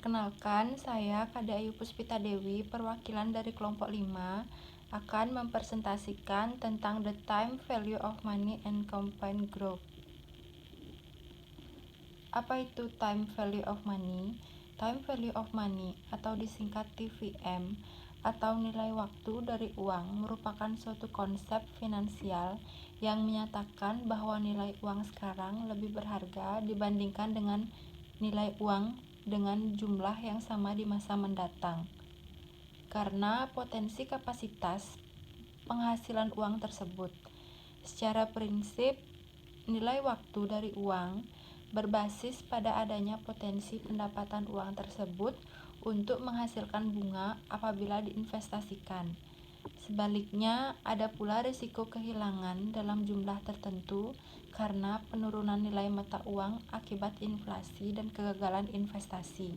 Perkenalkan, saya Kada Ayu Puspita Dewi, perwakilan dari kelompok 5, akan mempresentasikan tentang the time value of money and compound growth. Apa itu time value of money? Time value of money atau disingkat TVM atau nilai waktu dari uang merupakan suatu konsep finansial yang menyatakan bahwa nilai uang sekarang lebih berharga dibandingkan dengan nilai uang dengan jumlah yang sama di masa mendatang. Karena potensi kapasitas penghasilan uang tersebut. Secara prinsip, nilai waktu dari uang berbasis pada adanya potensi pendapatan uang tersebut untuk menghasilkan bunga apabila diinvestasikan. Sebaliknya, ada pula risiko kehilangan dalam jumlah tertentu karena penurunan nilai mata uang akibat inflasi dan kegagalan investasi.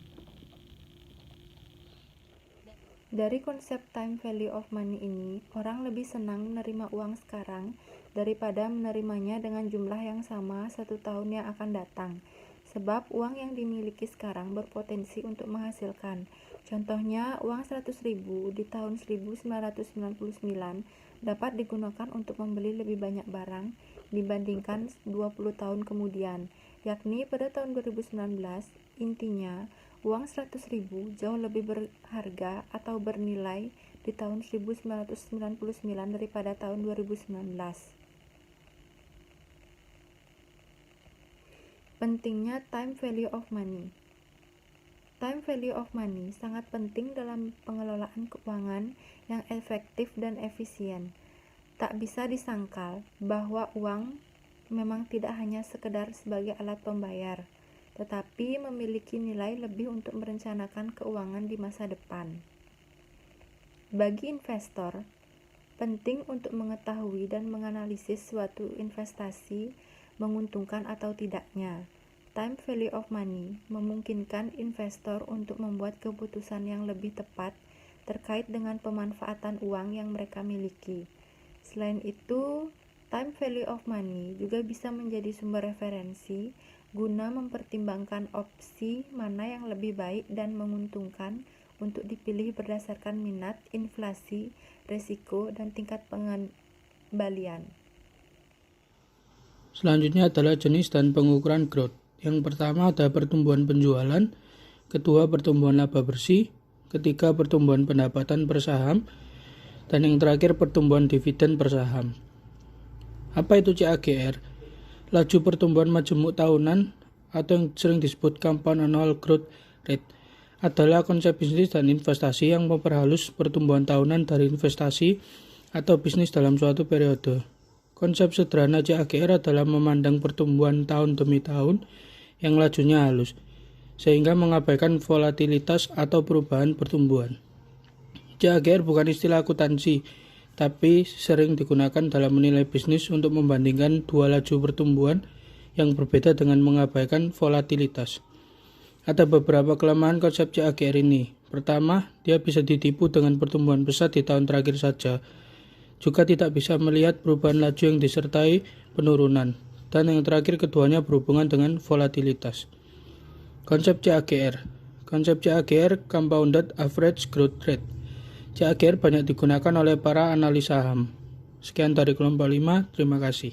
Dari konsep time value of money ini, orang lebih senang menerima uang sekarang daripada menerimanya dengan jumlah yang sama 1 tahun yang akan datang. Sebab uang yang dimiliki sekarang berpotensi untuk menghasilkan. Contohnya, uang 100.000 di tahun 1999 dapat digunakan untuk membeli lebih banyak barang dibandingkan 20 tahun kemudian, yakni pada tahun 2019. Intinya, uang 100.000 jauh lebih berharga atau bernilai di tahun 1999 daripada tahun 2019. Pentingnya time value of money. Time value of money sangat penting dalam pengelolaan keuangan yang efektif dan efisien. Tak bisa disangkal bahwa uang memang tidak hanya sekedar sebagai alat pembayar, tetapi memiliki nilai lebih untuk merencanakan keuangan di masa depan. Bagi investor, penting untuk mengetahui dan menganalisis suatu investasi menguntungkan atau tidaknya. Time value of money memungkinkan investor untuk membuat keputusan yang lebih tepat terkait dengan pemanfaatan uang yang mereka miliki. Selain itu, time value of money juga bisa menjadi sumber referensi guna mempertimbangkan opsi mana yang lebih baik dan menguntungkan untuk dipilih berdasarkan minat, inflasi, risiko, dan tingkat pengembalian. Selanjutnya adalah jenis dan pengukuran growth. Yang pertama ada pertumbuhan penjualan, kedua pertumbuhan laba bersih, ketiga pertumbuhan pendapatan per saham, dan yang terakhir pertumbuhan dividen per saham. Apa itu CAGR? Laju pertumbuhan majemuk tahunan atau yang sering disebut compound annual growth rate adalah konsep bisnis dan investasi yang memperhalus pertumbuhan tahunan dari investasi atau bisnis dalam suatu periode. Konsep sederhana CAGR adalah memandang pertumbuhan tahun demi tahun yang lajunya halus, sehingga mengabaikan volatilitas atau perubahan pertumbuhan. CAGR bukan istilah akuntansi, tapi sering digunakan dalam menilai bisnis untuk membandingkan dua laju pertumbuhan yang berbeda dengan mengabaikan volatilitas. Ada beberapa kelemahan konsep CAGR ini. Pertama, dia bisa ditipu dengan pertumbuhan pesat di tahun terakhir saja. Juga tidak bisa melihat perubahan laju yang disertai penurunan. Dan yang terakhir keduanya berhubungan dengan volatilitas. Konsep CAGR. Konsep CAGR Compounded Average Growth Rate. CAGR banyak digunakan oleh para analis saham. Sekian dari kelompok 5, terima kasih.